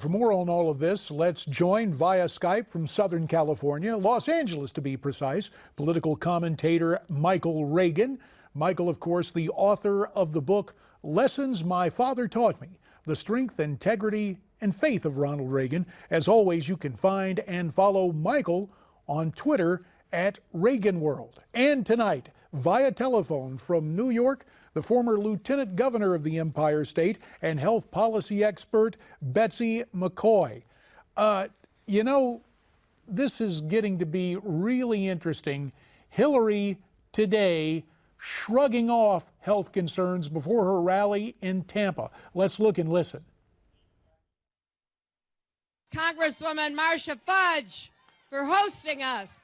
for more on all of this, let's join via Skype from Southern California, Los Angeles to be precise, political commentator Michael Reagan. Michael, of course, the author of the book Lessons My Father Taught Me, The Strength, Integrity, and Faith of Ronald Reagan. As always, you can find and follow Michael on Twitter at Reagan World. And tonight, via telephone from New York, the former lieutenant governor of the Empire State and health policy expert, Besty McCaughey. You know, this is getting to be really interesting. Hillary today shrugging off health concerns before her rally in Tampa. Let's look and listen. Congresswoman Marcia Fudge for hosting us.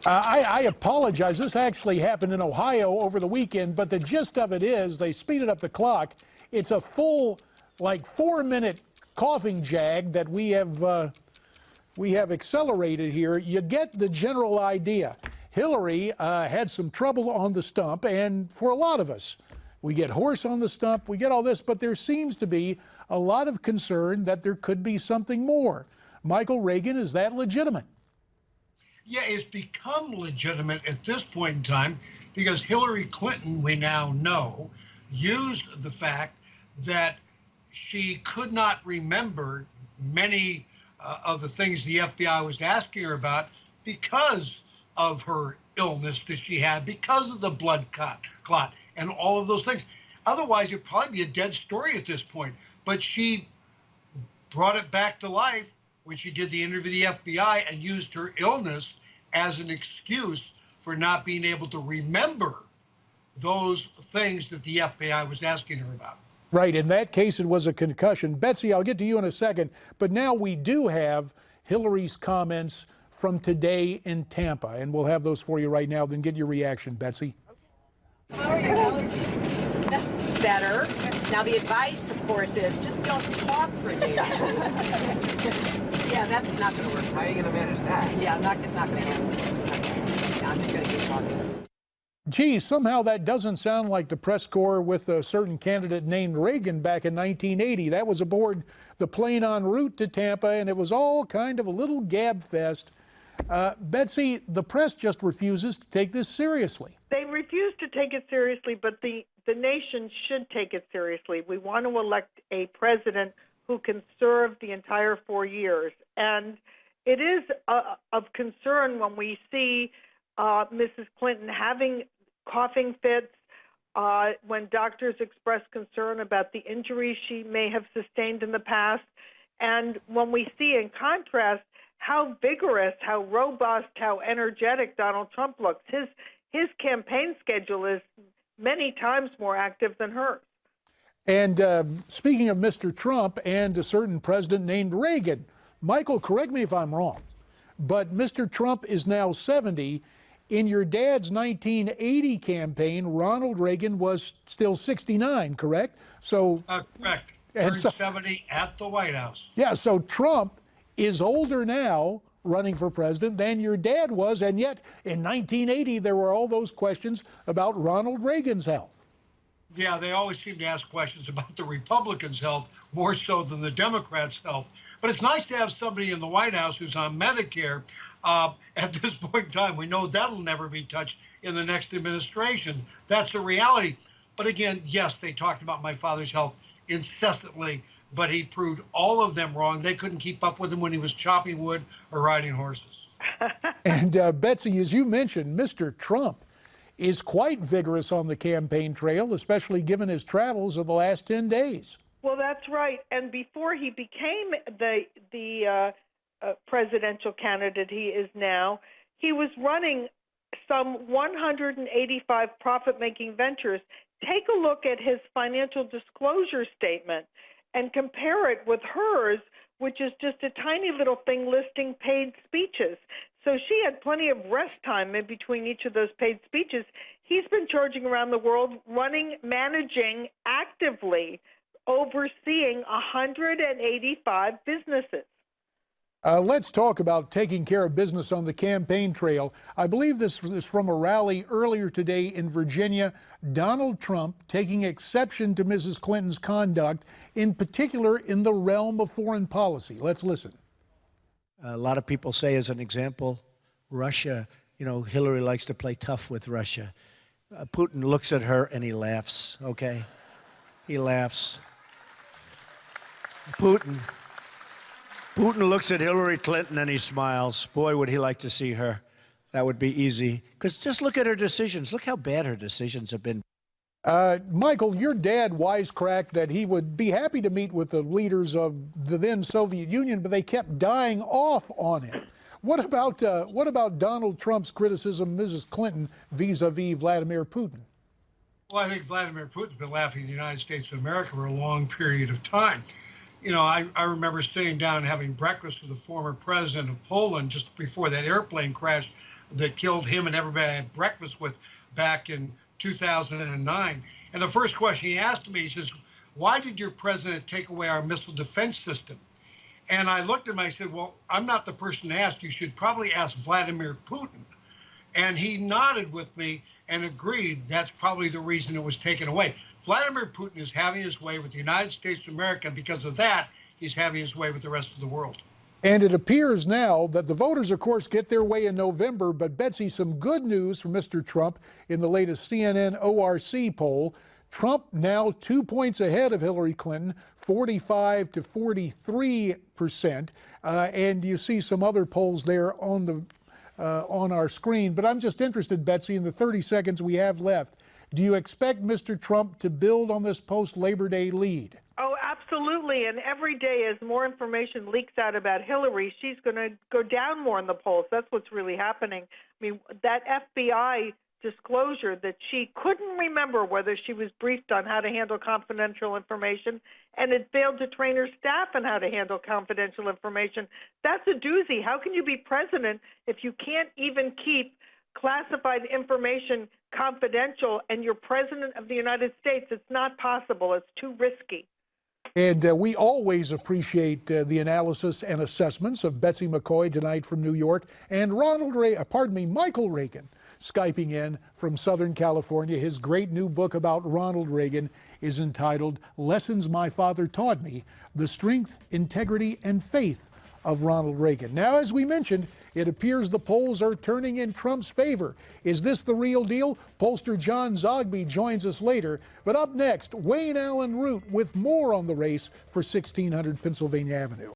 I apologize. This actually happened in Ohio over the weekend, but the gist of it is they speeded up the clock. It's a full, like, 4-minute coughing jag that we have accelerated here. You get the general idea. Hillary had some trouble on the stump, and for a lot of us, we get hoarse on the stump, we get all this, but there seems to be a lot of concern that there could be something more. Michael Reagan, is that legitimate? Yeah, it's become legitimate at this point in time because Hillary Clinton, we now know, used the fact that she could not remember many of the things the FBI was asking her about because of her illness that she had, because of the blood clot and all of those things. Otherwise, it'd probably be a dead story at this point. But she brought it back to life when she did the interview with the FBI and used her illness as an excuse for not being able to remember those things that the FBI was asking her about. Right. In that case, it was a concussion. Besty, I'll get to you in a second. But now we do have Hillary's comments from today in Tampa, and we'll have those for you right now. Then get your reaction, Besty. How are you? Better. Now, the advice, of course, is just don't talk for a day or two. Yeah, that's not going to work. How are you going to manage that? Yeah, I'm not going to happen. Yeah, I'm just going to keep talking. Gee, somehow that doesn't sound like the press corps with a certain candidate named Reagan back in 1980. That was aboard the plane en route to Tampa, and it was all kind of a little gab fest. Besty, the press just refuses to take this seriously. They refuse to take it seriously, but the nation should take it seriously. We want to elect a president who can serve the entire 4 years. And it is of concern when we see Mrs. Clinton having coughing fits, when doctors express concern about the injuries she may have sustained in the past, and when we see, in contrast, how vigorous, how robust, how energetic Donald Trump looks. His campaign schedule is many times more active than hers. And speaking of Mr. Trump and a certain president named Reagan, Michael, correct me if I'm wrong, but Mr. Trump is now 70. In your dad's 1980 campaign, Ronald Reagan was still 69, correct? So correct. Turned 70 at the White House. Yeah, so Trump is older now running for president than your dad was, and yet in 1980 there were all those questions about Ronald Reagan's health. Yeah, they always seem to ask questions about the Republicans' health more so than the Democrats' health. But it's nice to have somebody in the White House who's on Medicare. At this point in time, we know that'll never be touched in the next administration. That's a reality. But again, yes, they talked about my father's health incessantly, but he proved all of them wrong. They couldn't keep up with him when he was chopping wood or riding horses. And Besty, as you mentioned, Mr. Trump is quite vigorous on the campaign trail, especially given his travels of the last 10 days. Well, that's right. And before he became the presidential candidate he is now, he was running some 185 profit-making ventures. Take a look at his financial disclosure statement and compare it with hers, which is just a tiny little thing listing paid speeches. So she had plenty of rest time in between each of those paid speeches. He's been charging around the world, running, managing, actively overseeing 185 businesses. Let's talk about taking care of business on the campaign trail. I believe this is from a rally earlier today in Virginia. Donald Trump taking exception to Mrs. Clinton's conduct, in particular in the realm of foreign policy. Let's listen. A lot of people say, as an example, Russia, Hillary likes to play tough with Russia. Putin looks at her and he laughs, okay? He laughs. Putin looks at Hillary Clinton and he smiles. Boy, would he like to see her. That would be easy. Because just look at her decisions. Look how bad her decisions have been. Michael, your dad wisecracked that he would be happy to meet with the leaders of the then Soviet Union, but they kept dying off on him. What about Donald Trump's criticism of Mrs. Clinton vis-a-vis Vladimir Putin? Well, I think Vladimir Putin's been laughing at the United States of America for a long period of time. I remember sitting down and having breakfast with the former president of Poland just before that airplane crash that killed him and everybody I had breakfast with back in 2009. And the first question he asked me, he says, "Why did your president take away our missile defense system?" And I looked at him, I said, "Well, I'm not the person to ask. You should probably ask Vladimir Putin." And he nodded with me and agreed that's probably the reason it was taken away. Vladimir Putin is having his way with the United States of America, and because of that, he's having his way with the rest of the world. And it appears now that the voters, of course, get their way in November. But Betsy, some good news for Mr. Trump in the latest CNN ORC poll. Trump now 2 points ahead of Hillary Clinton, 45 to 43%. And you see some other polls there on our screen. But I'm just interested, Betsy, in the 30 seconds we have left. Do you expect Mr. Trump to build on this post-Labor Day lead? Oh, absolutely. And every day as more information leaks out about Hillary, she's going to go down more in the polls. That's what's really happening. I mean, that FBI disclosure that she couldn't remember whether she was briefed on how to handle confidential information and had failed to train her staff on how to handle confidential information. That's a doozy. How can you be president if you can't even keep classified information confidential and you're president of the United States? It's not possible. It's too risky. And we always appreciate the analysis and assessments of Betsy McCaughey tonight from New York, and Michael Reagan, Skyping in from Southern California. His great new book about Ronald Reagan is entitled Lessons My Father Taught Me: The Strength, Integrity, and Faith of Ronald Reagan. Now, as we mentioned, it appears the polls are turning in Trump's favor. Is this the real deal? Pollster John Zogby joins us later. But up next, Wayne Allen Root with more on the race for 1600 Pennsylvania Avenue.